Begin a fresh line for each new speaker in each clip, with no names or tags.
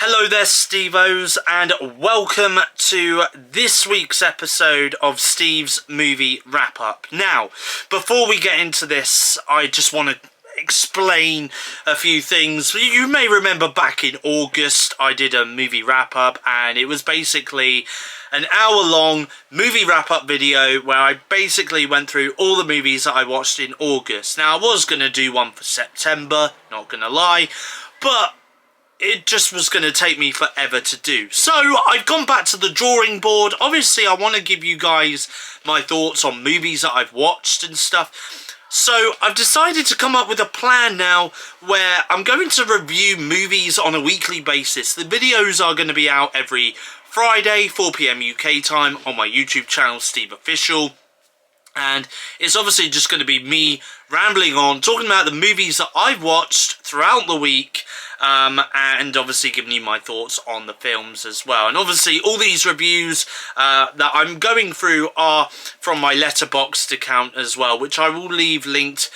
Hello there, Stevos, and welcome to this week's episode of Steve's Movie Wrap-Up. Now, before we get into this, I just want to explain a few things. You may remember back in August, I did a movie wrap-up, and it was basically an hour-long movie wrap-up video where I basically went through all the movies that I watched in August. Now, I was going to do one for September, not going to lie, but it just was going to take me forever to do. So I've gone back to the drawing board. Obviously, I want to give you guys my thoughts on movies that I've watched and stuff. So I've decided to come up with a plan now where I'm going to review movies on a weekly basis. The videos are going to be out every Friday, 4 PM UK time on my YouTube channel, SteveOfficial. And it's obviously just going to be me rambling on, talking about the movies that I've watched throughout the week, and obviously giving you my thoughts on the films as well. And obviously all these reviews that I'm going through are from my Letterboxd account as well, which I will leave linked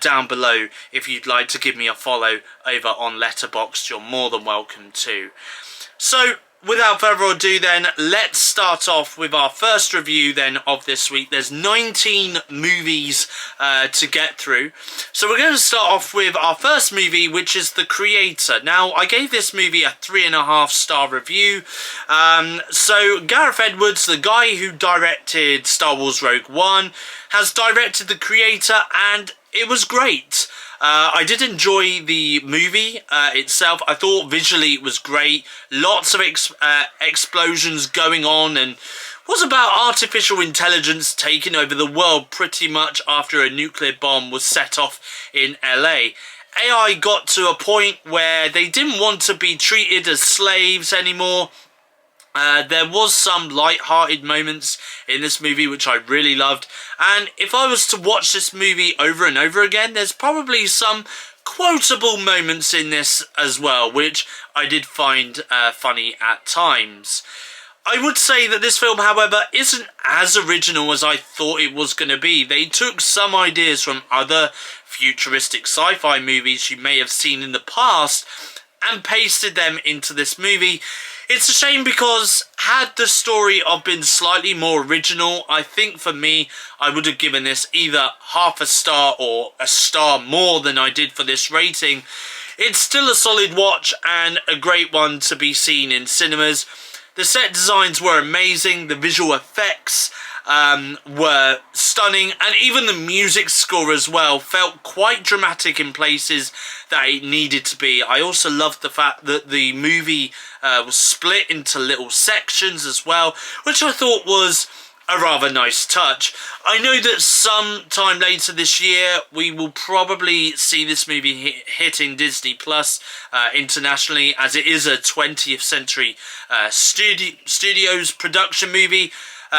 down below. If you'd like to give me a follow over on Letterboxd, you're more than welcome to. So without further ado then, let's start off with our first review then of this week. There's 19 movies to get through. So we're going to start off with our first movie, which is The Creator. Now, I gave this movie a 3.5-star review. So Gareth Edwards, the guy who directed Star Wars Rogue One, has directed The Creator, and it was great. I did enjoy the movie itself. I thought visually it was great. Lots of explosions going on, and was about artificial intelligence taking over the world pretty much after a nuclear bomb was set off in LA. AI got to a point where they didn't want to be treated as slaves anymore. There was some light-hearted moments in this movie which I really loved, and if I was to watch this movie over and over again, there's probably some quotable moments in this as well, which I did find funny at times. I would say that this film, however, isn't as original as I thought it was going to be. They took some ideas from other futuristic sci-fi movies you may have seen in the past and pasted them into this movie. It's a shame because had the story been slightly more original, I think for me, I would have given this either half a star or a star more than I did for this rating. It's still a solid watch and a great one to be seen in cinemas. The set designs were amazing, the visual effects were stunning, and even the music score as well felt quite dramatic in places that it needed to be. I also loved the fact that the movie was split into little sections as well, which I thought was a rather nice touch. I know that sometime later this year we will probably see this movie hitting Disney Plus internationally, as it is a 20th Century Studios production movie.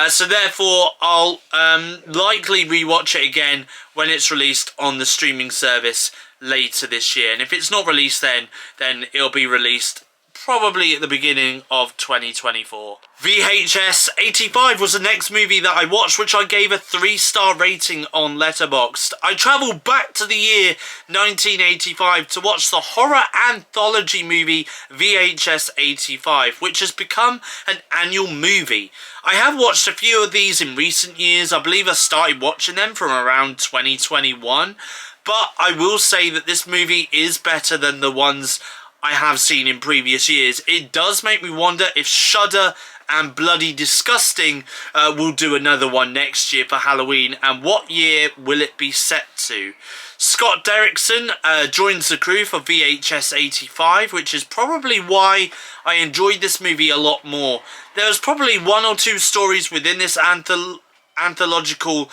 So therefore, I'll likely rewatch it again when it's released on the streaming service later this year. And if it's not released then it'll be released probably at the beginning of 2024. VHS 85 was the next movie that I watched, which I gave a 3-star rating on Letterboxd. I travelled back to the year 1985 to watch the horror anthology movie VHS 85, which has become an annual movie. I have watched a few of these in recent years. I believe I started watching them from around 2021, but I will say that this movie is better than the ones I have seen in previous years. It does make me wonder if Shudder and Bloody Disgusting will do another one next year for Halloween, and what year will it be set to? Scott Derrickson joins the crew for VHS 85, which is probably why I enjoyed this movie a lot more. There was probably 1 or 2 stories within this anthological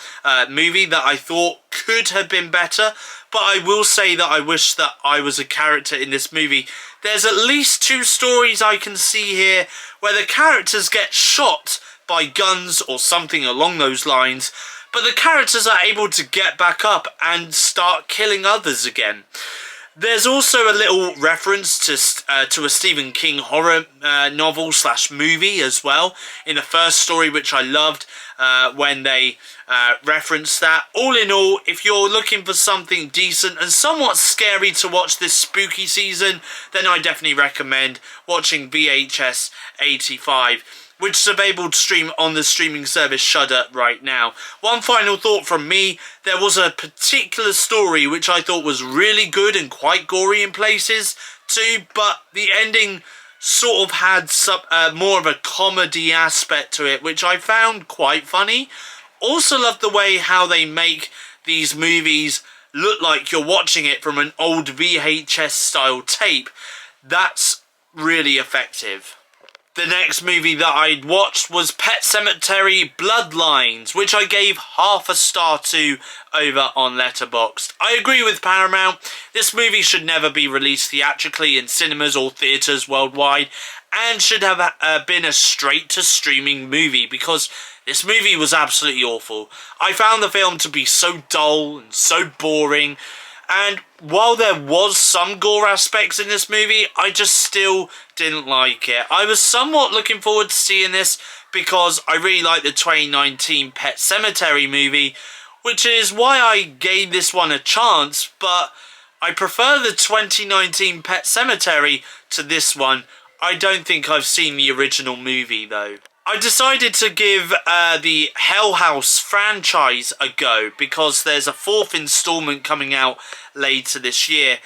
movie that I thought could have been better, but I will say that I wish that I was a character in this movie. There's at least 2 stories I can see here where the characters get shot by guns or something along those lines, but the characters are able to get back up and start killing others again. There's also a little reference to a Stephen King horror novel / movie as well in the first story, which I loved when they referenced that. All in all, if you're looking for something decent and somewhat scary to watch this spooky season, then I definitely recommend watching VHS 85, which is available to stream on the streaming service Shudder right now. One final thought from me, there was a particular story which I thought was really good and quite gory in places too, but the ending sort of had some more of a comedy aspect to it, which I found quite funny. Also love the way how they make these movies look like you're watching it from an old VHS style tape. That's really effective. The next movie that I'd watched was Pet Sematary Bloodlines, which I gave half a star to over on Letterboxd. I agree with Paramount. This movie should never be released theatrically in cinemas or theatres worldwide, and should have been a straight-to-streaming movie, because this movie was absolutely awful. I found the film to be so dull and so boring, and while there was some gore aspects in this movie, I just still didn't like it. I was somewhat looking forward to seeing this because I really like the 2019 Pet Sematary movie, which is why I gave this one a chance, but I prefer the 2019 Pet Sematary to this one. I don't think I've seen the original movie though. I decided to give the Hell House franchise a go because there's a 4th installment coming out later this year.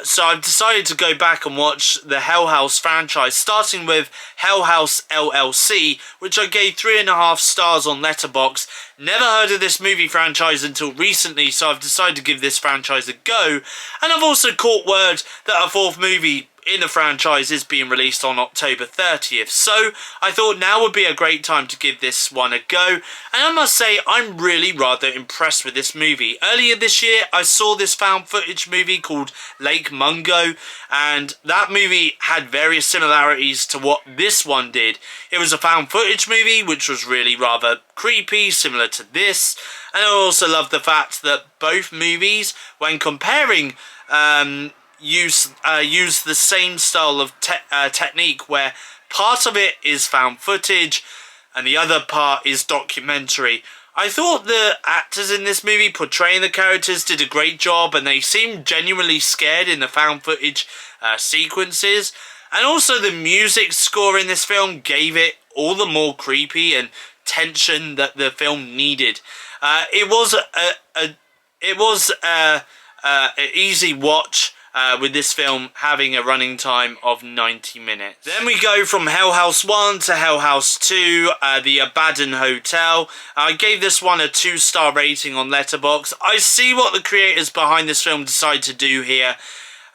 So I've decided to go back and watch the Hell House franchise, starting with Hell House LLC, which I gave 3.5 stars on Letterboxd. Never heard of this movie franchise until recently, so I've decided to give this franchise a go. And I've also caught word that a 4th movie in the franchise is being released on October 30th, so I thought now would be a great time to give this one a go, and I must say I'm really rather impressed with this movie. Earlier this year I saw this found footage movie called Lake Mungo, and that movie had various similarities to what this one did. It was a found footage movie which was really rather creepy, similar to this, and I also love the fact that both movies, when comparing, use the same style of technique, where part of it is found footage and the other part is documentary. I thought the actors in this movie portraying the characters did a great job, and they seemed genuinely scared in the found footage sequences, and also the music score in this film gave it all the more creepy and tension that the film needed. It was an easy watch, with this film having a running time of 90 minutes. Then we go from Hell House 1 to Hell House 2, The Abaddon Hotel. I gave this one a 2-star rating on Letterboxd. I see what the creators behind this film decide to do here.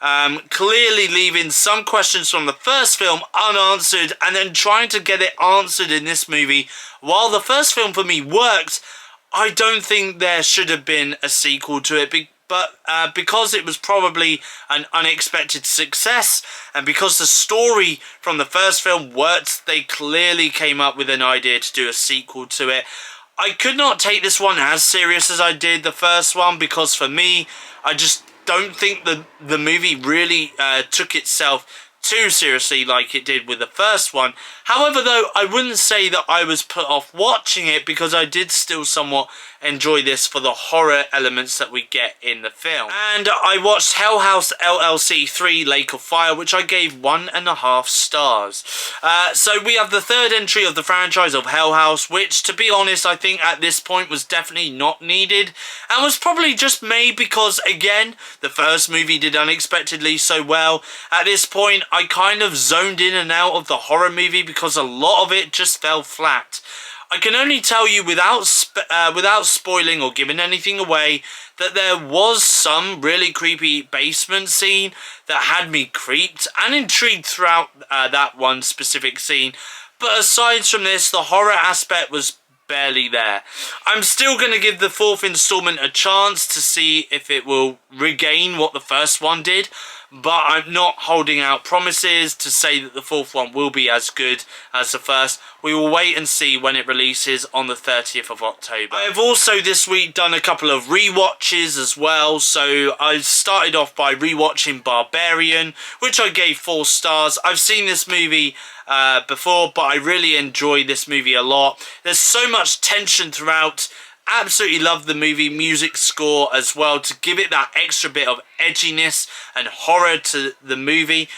Clearly leaving some questions from the first film unanswered and then trying to get it answered in this movie. While the first film for me worked, I don't think there should have been a sequel to it, but because it was probably an unexpected success, and because the story from the first film worked, they clearly came up with an idea to do a sequel to it. I could not take this one as serious as I did the first one, because for me, I just don't think the movie really took itself too seriously like it did with the first one. However, though, I wouldn't say that I was put off watching it, because I did still somewhat enjoy this for the horror elements that we get in the film. And I watched Hell House LLC 3 Lake of Fire, which I gave 1.5 stars. So we have the 3rd entry of the franchise of Hell House, which, to be honest, I think at this point was definitely not needed, and was probably just made because, again, the first movie did unexpectedly so well. At this point, I kind of zoned in and out of the horror movie because a lot of it just fell flat. I can only tell you without spoiling or giving anything away that there was some really creepy basement scene that had me creeped and intrigued throughout that one specific scene. But aside from this, the horror aspect was barely there. I'm still going to give the 4th installment a chance to see if it will regain what the first one did, but I'm not holding out promises to say that the fourth one will be as good as the first. We will wait and see when it releases on the 30th of October. I have also this week done a couple of rewatches as well. So I started off by rewatching Barbarian, which I gave 4 stars. I've seen this movie before, but I really enjoy this movie a lot. There's so much tension throughout. Absolutely love the movie music score as well to give it that extra bit of edginess and horror to the movie.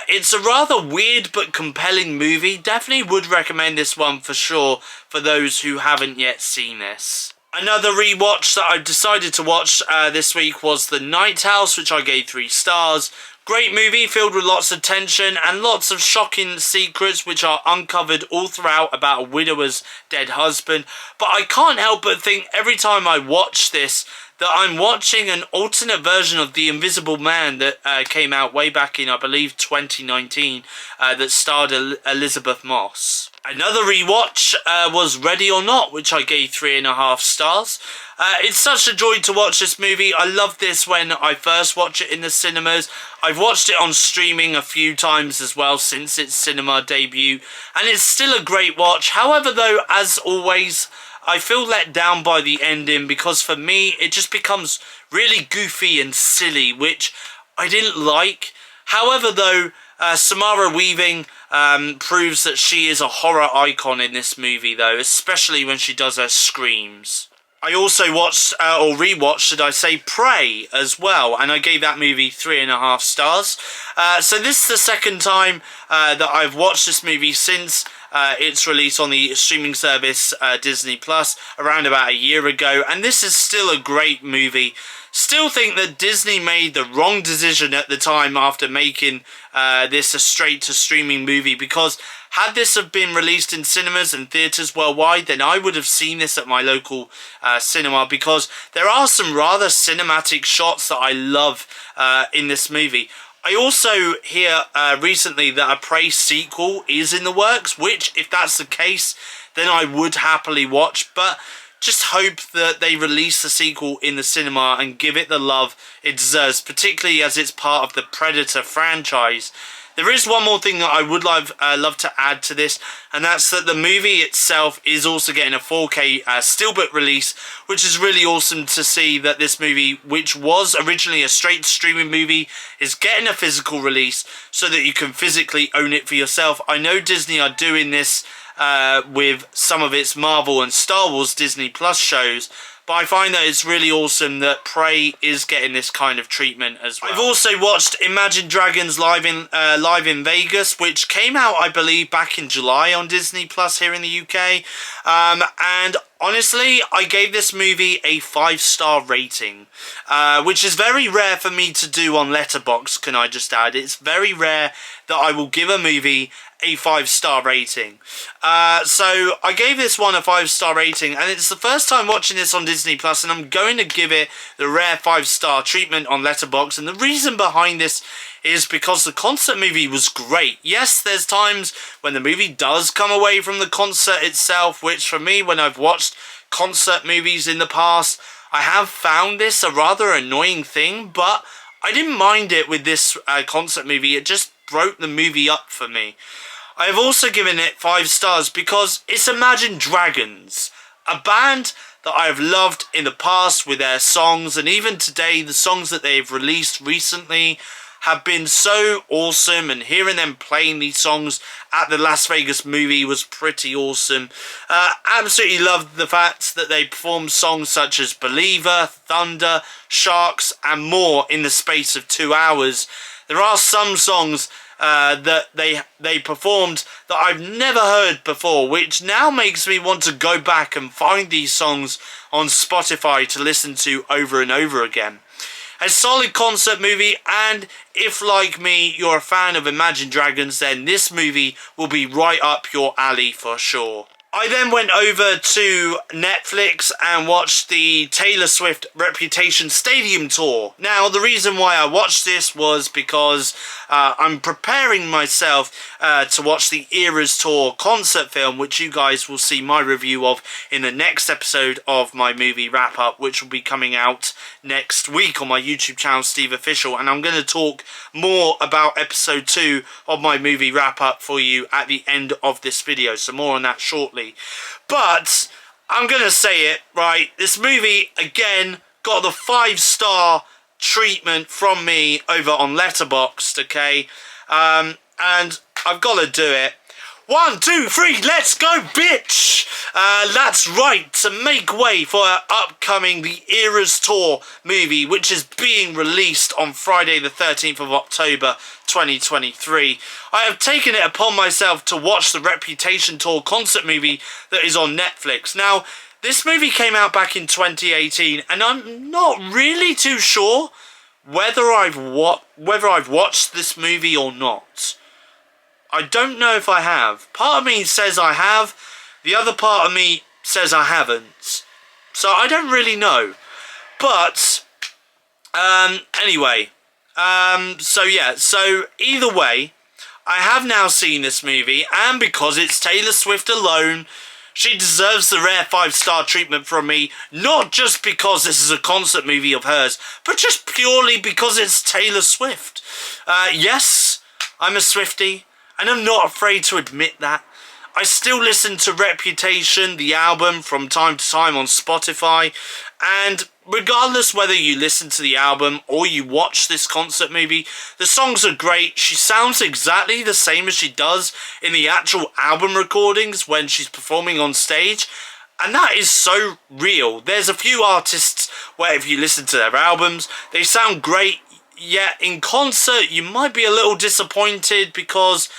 It's a rather weird but compelling movie. Definitely would recommend this one for sure for those who haven't yet seen this. Another rewatch that I decided to watch this week was The Night House, which I gave 3 stars. Great movie filled with lots of tension and lots of shocking secrets which are uncovered all throughout about a widower's dead husband. But I can't help but think every time I watch this that I'm watching an alternate version of The Invisible Man that came out way back in, I believe, 2019, that starred Elizabeth Moss. Another rewatch was Ready or Not, which I gave 3.5 stars. It's such a joy to watch this movie. I loved this when I first watched it in the cinemas. I've watched it on streaming a few times as well since its cinema debut, and it's still a great watch. However, though, as always, I feel let down by the ending because for me it just becomes really goofy and silly, which I didn't like. However, though, Samara Weaving proves that she is a horror icon in this movie, though, especially when she does her screams. I also watched, or rewatched, should I say, Prey as well, and I gave that movie 3.5 stars. So this is the second time that I've watched this movie since its release on the streaming service Disney Plus around about a year ago, and this is still a great movie. Still think that Disney made the wrong decision at the time after making this a straight-to-streaming movie, because had this have been released in cinemas and theatres worldwide, then I would have seen this at my local cinema, because there are some rather cinematic shots that I love in this movie. I also hear recently that a Prey sequel is in the works, which, if that's the case, then I would happily watch, but just hope that they release the sequel in the cinema and give it the love it deserves, particularly as it's part of the Predator franchise. There is one more thing that I would love to add to this, and that's that the movie itself is also getting a 4K steelbook release, which is really awesome to see that this movie, which was originally a straight streaming movie, is getting a physical release so that you can physically own it for yourself. I know Disney are doing this with some of its Marvel and Star Wars Disney Plus shows, but I find that it's really awesome that Prey is getting this kind of treatment as well. I've also watched Imagine Dragons live in Vegas, which came out, I believe, back in July on Disney Plus here in the UK, and honestly, I gave this movie a 5-star rating, which is very rare for me to do on Letterboxd, can I just add. It's very rare that I will give a movie a 5-star rating. So I gave this one a 5-star rating, and it's the first time watching this on Disney Plus, and I'm going to give it the rare 5-star treatment on Letterboxd. And the reason behind this is because the concert movie was great. Yes, there's times when the movie does come away from the concert itself, which for me, when I've watched concert movies in the past, I have found this a rather annoying thing, but I didn't mind it with this concert movie. It just broke the movie up for me. I have also given it 5 stars because it's Imagine Dragons, a band that I have loved in the past with their songs, and even today the songs that they've released recently have been so awesome, and hearing them playing these songs at the Las Vegas movie was pretty awesome. Absolutely loved the fact that they performed songs such as Believer, Thunder, Sharks and more in the space of 2 hours. There are some songs that they performed that I've never heard before, which now makes me want to go back and find these songs on Spotify to listen to over and over again. A solid concert movie, and if, like me, you're a fan of Imagine Dragons, then this movie will be right up your alley for sure. I then went over to Netflix and watched the Taylor Swift Reputation Stadium Tour. Now, the reason why I watched this was because I'm preparing myself to watch the Eras Tour concert film, which you guys will see my review of in the next episode of my movie wrap-up, which will be coming out next week on my YouTube channel, SteveOfficial, and I'm going to talk more about episode 2 of my movie wrap-up for you at the end of this video, so more on that shortly. But I'm gonna say it, right, this movie again got the 5-star treatment from me over on Letterboxd, okay, and I've got to do it. 1, 2, 3, let's go, bitch! That's right, to make way for our upcoming The Eras Tour movie, which is being released on Friday the 13th of October 2023. I have taken it upon myself to watch the Reputation Tour concert movie that is on Netflix. Now, this movie came out back in 2018, and I'm not really too sure whether I've watched this movie or not. I don't know if I have. Part of me says I have, the other part of me says I haven't. So I don't really know. But, anyway, so yeah, so either way, I have now seen this movie, and because it's Taylor Swift alone, she deserves the rare 5-star treatment from me, not just because this is a concert movie of hers, but just purely because it's Taylor Swift. Yes, I'm a Swiftie, and I'm not afraid to admit that. I still listen to Reputation, the album, from time to time on Spotify, and regardless whether you listen to the album or you watch this concert movie, the songs are great. She sounds exactly the same as she does in the actual album recordings when she's performing on stage, and that is so real. There's a few artists where if you listen to their albums, they sound great, yet in concert you might be a little disappointed because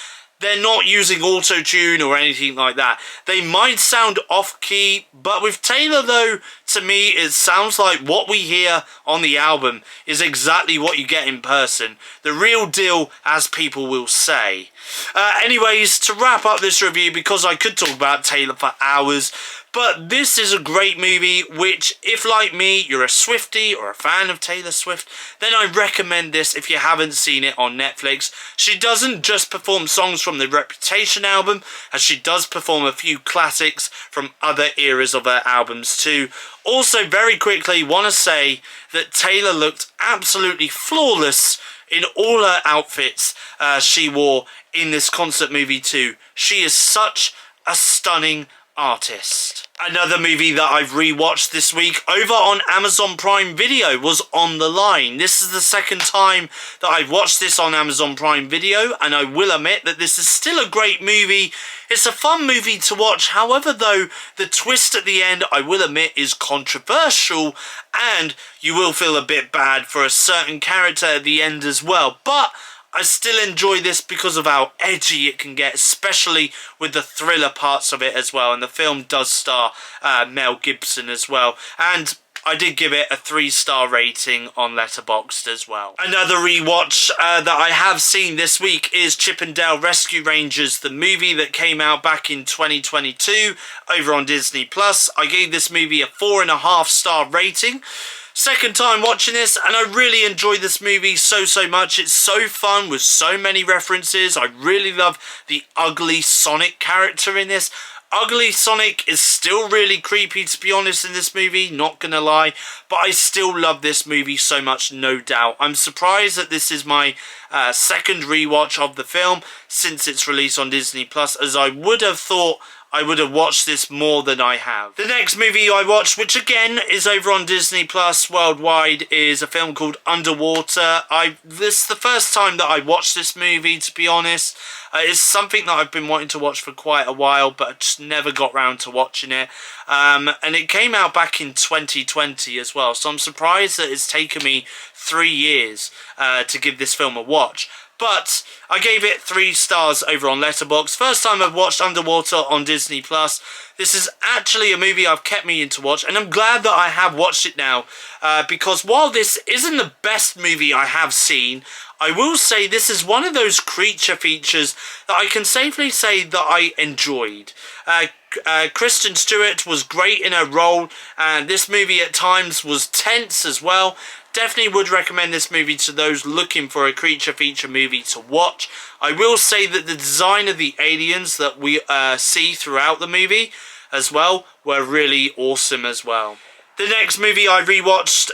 they're not using auto-tune or anything like that. They might sound off-key, but with Taylor, though, to me, it sounds like what we hear on the album is exactly what you get in person. The real deal, as people will say. Anyways, to wrap up this review, because I could talk about Taylor for hours, but this is a great movie, which, if like me, you're a Swiftie or a fan of Taylor Swift, then I recommend this if you haven't seen it on Netflix. She doesn't just perform songs from the Reputation album, as she does perform a few classics from other eras of her albums too. Also, very quickly, want to say that Taylor looked absolutely flawless in all her outfits she wore in this concert movie too. She is such a stunning artist. Another movie that I've rewatched this week over on Amazon Prime Video was On the Line. This is the second time that I've watched this on Amazon Prime Video, and I will admit that this is still a great movie. It's a fun movie to watch, however though, the twist at the end, I will admit, is controversial, and you will feel a bit bad for a certain character at the end as well, but I still enjoy this because of how edgy it can get, especially with the thriller parts of it as well. And the film does star Mel Gibson as well. And I did give it a 3-star rating on Letterboxd as well. Another rewatch that I have seen this week is Chip 'n Dale Rescue Rangers, the movie that came out back in 2022 over on Disney+. I gave this movie a 4.5-star rating. Second time watching this, and I really enjoyed this movie so much. It's so fun with so many references. I really love the ugly Sonic character in this. Ugly Sonic is still really creepy, to be honest, in this movie, not gonna lie, but I still love this movie so much, no doubt. I'm surprised that this is my second rewatch of the film since its release on Disney+, as I would have thought I would have watched this more than I have. The next movie I watched, which again is over on Disney Plus worldwide, is a film called Underwater. This is the first time that I watched this movie, to be honest. It's something that I've been wanting to watch for quite a while, but I just never got round to watching it. And it came out back in 2020 as well, so I'm surprised that it's taken me 3 years to give this film a watch. But I gave it 3 stars over on Letterboxd. First time I've watched Underwater on Disney+. This is actually a movie I've kept me in to watch, and I'm glad that I have watched it now, because while this isn't the best movie I have seen, I will say this is one of those creature features that I can safely say that I enjoyed. Kristen Stewart was great in her role, and this movie at times was tense as well. Definitely would recommend this movie to those looking for a creature feature movie to watch. I will say that the design of the aliens that we see throughout the movie as well were really awesome as well. The next movie I rewatched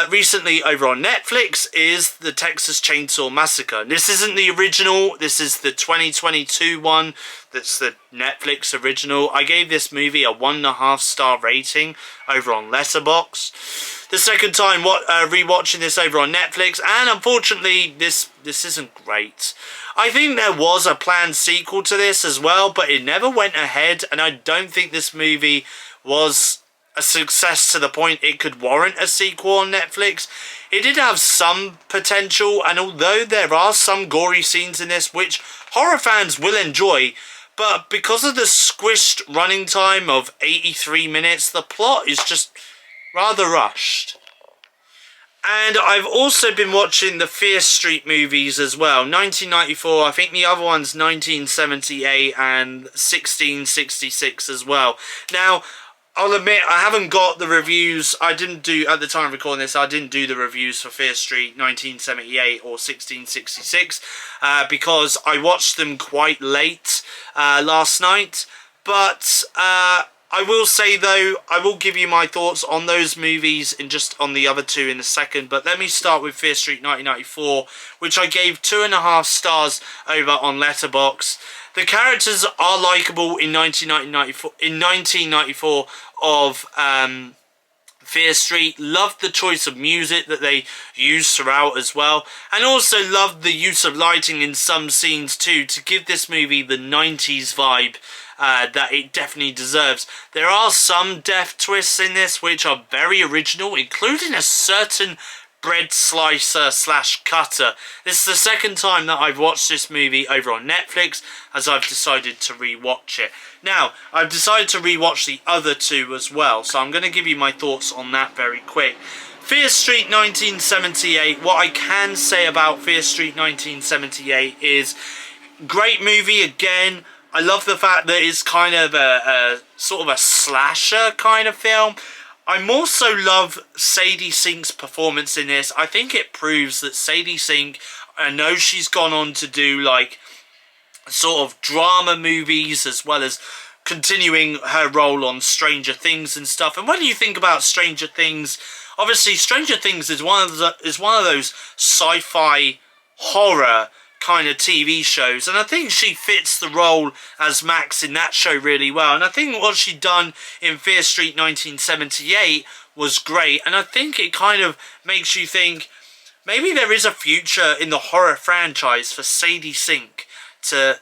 recently over on Netflix is The Texas Chainsaw Massacre. This isn't the original, this is the 2022 one. That's the Netflix original. I gave this movie a 1.5 star rating over on Letterboxd. The second time rewatching this over on Netflix, and unfortunately this isn't great. I think there was a planned sequel to this as well, but it never went ahead, and I don't think this movie was a success to the point it could warrant a sequel on Netflix. It did have some potential, and although there are some gory scenes in this which horror fans will enjoy, but because of the squished running time of 83 minutes, the plot is just rather rushed. And I've also been watching the Fear Street movies as well. 1994, I think the other one's 1978 and 1666 as well. Now, I'll admit, I haven't got the reviews. I didn't do, at the time of recording this, I didn't do the reviews for Fear Street 1978 or 1666 because I watched them quite late last night. But I will say, though, I will give you my thoughts on those movies and just on the other two in a second. But let me start with Fear Street 1994, which I gave 2.5 stars over on Letterboxd. The characters are likeable in 1994 of Fear Street. Loved the choice of music that they used throughout as well, and also loved the use of lighting in some scenes too to give this movie the 90s vibe that it definitely deserves. There are some deft twists in this which are very original, including a certain bread slicer / cutter. This is the second time that I've watched this movie over on Netflix, as I've decided to rewatch it. Now, I've decided to rewatch the other two as well, so I'm going to give you my thoughts on that very quick. Fear Street 1978, what I can say about Fear Street 1978 is great movie again. I love the fact that it's kind of a sort of a slasher kind of film. I also love Sadie Sink's performance in this. I think it proves that Sadie Sink, I know she's gone on to do like sort of drama movies as well as continuing her role on Stranger Things and stuff. And when you think about Stranger Things, obviously Stranger Things is one of those sci-fi horror kind of TV shows, and I think she fits the role as Max in that show really well. And I think what she'd done in Fear Street 1978 was great, and I think it kind of makes you think maybe there is a future in the horror franchise for Sadie Sink to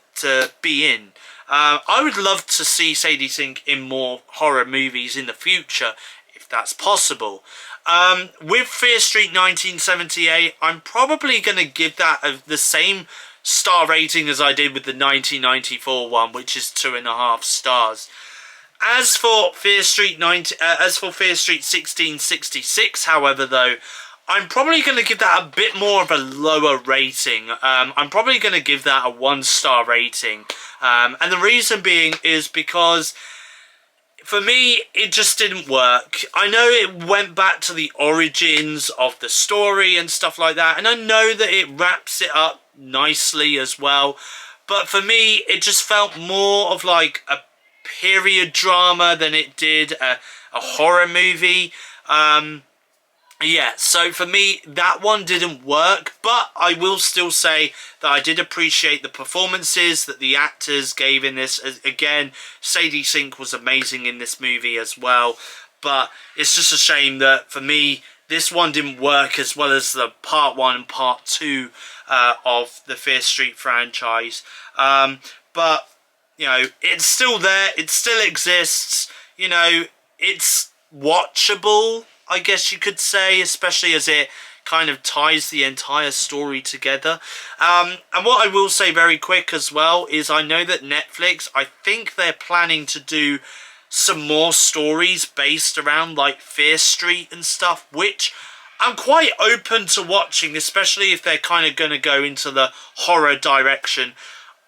be in. I would love to see Sadie Sink in more horror movies in the future, if that's possible. With Fear Street 1978, I'm probably going to give that the same star rating as I did with the 1994 one, which is 2.5 stars. As for Fear Street 1666, however, though, I'm probably going to give that a bit more of a lower rating. I'm probably going to give that a 1-star rating. And the reason being is because for me, it just didn't work. I know it went back to the origins of the story and stuff like that, and I know that it wraps it up nicely as well, but for me, it just felt more of like a period drama than it did a horror movie. Yeah, so for me, that one didn't work, but I will still say that I did appreciate the performances that the actors gave in this. Again, Sadie Sink was amazing in this movie as well, but it's just a shame that, for me, this one didn't work as well as the part 1 and part 2 of the Fear Street franchise. But, you know, it's still there, it still exists, you know, it's watchable, I guess you could say, especially as it kind of ties the entire story together. And what I will say very quick as well is I know that Netflix, I think they're planning to do some more stories based around like Fear Street and stuff, which I'm quite open to watching, especially if they're kind of going to go into the horror direction.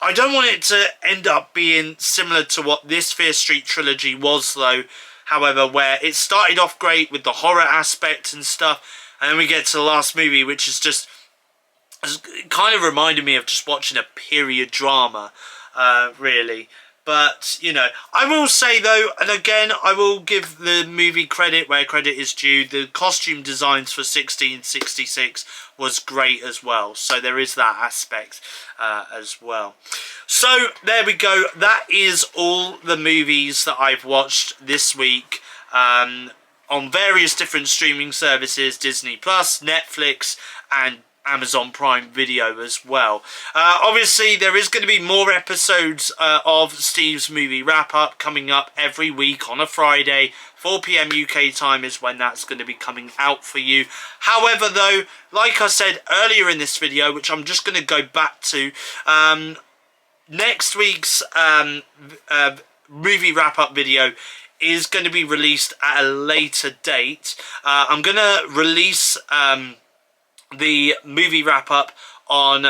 I don't want it to end up being similar to what this Fear Street trilogy was, though, however, where it started off great with the horror aspect and stuff, and then we get to the last movie, which is just kind of reminded me of just watching a period drama, really. But, you know, I will say, though, and again, I will give the movie credit where credit is due. The costume designs for 1666 was great as well. So there is that aspect as well. So there we go. That is all the movies that I've watched this week on various different streaming services, Disney+, Netflix, and Amazon Prime Video as well. Obviously, there is going to be more episodes of Steve's Movie Wrap-Up coming up every week on a Friday. 4 PM UK time is when that's going to be coming out for you. However, though, like I said earlier in this video, which I'm just going to go back to, next week's movie wrap-up video is going to be released at a later date. I'm going to release the movie wrap-up on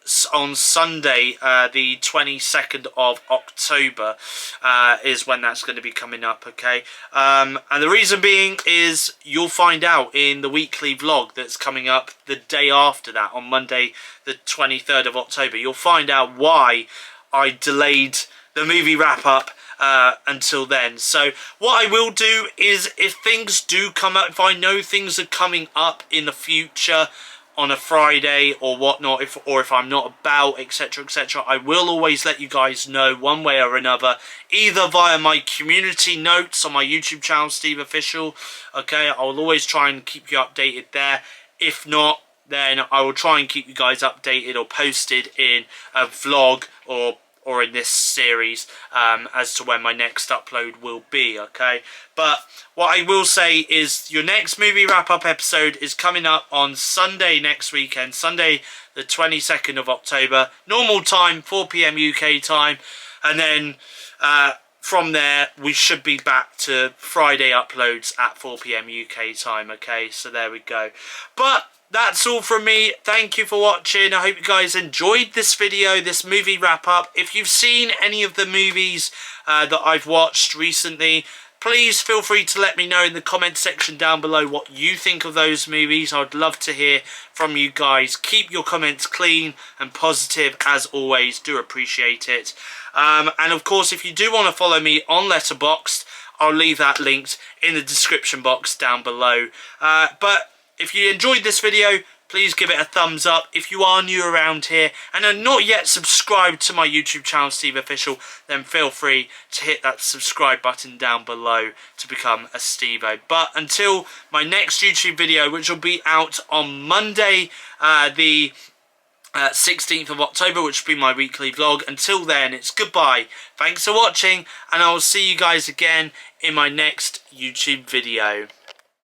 Sunday, the 22nd of October, is when that's going to be coming up, okay? And the reason being is you'll find out in the weekly vlog that's coming up the day after that, on Monday the 23rd of October. You'll find out why I delayed the movie wrap-up until then. So what I will do is, if things do come up, if I know things are coming up in the future on a Friday or whatnot, or if I'm not about, etc, etc, I will always let you guys know one way or another, either via my community notes on my YouTube channel, SteveOfficial. Okay, I'll always try and keep you updated there. If not, then I will try and keep you guys updated or posted in a vlog or in this series as to when my next upload will be, okay? But what I will say is your next movie wrap-up episode is coming up on Sunday next weekend, Sunday the 22nd of October, normal time, 4 PM UK time, and then from there we should be back to Friday uploads at 4 PM UK time, okay? So there we go. But that's all from me. Thank you for watching. I hope you guys enjoyed this video, this movie wrap-up. If you've seen any of the movies that I've watched recently, please feel free to let me know in the comment section down below what you think of those movies. I'd love to hear from you guys. Keep your comments clean and positive as always. Do appreciate it. And of course, if you do want to follow me on Letterboxd, I'll leave that linked in the description box down below. But if you enjoyed this video, please give it a thumbs up. If you are new around here and are not yet subscribed to my YouTube channel, SteveOfficial, then feel free to hit that subscribe button down below to become a Stevo. But until my next YouTube video, which will be out on Monday, the 16th of October, which will be my weekly vlog. Until then, it's goodbye. Thanks for watching, and I will see you guys again in my next YouTube video.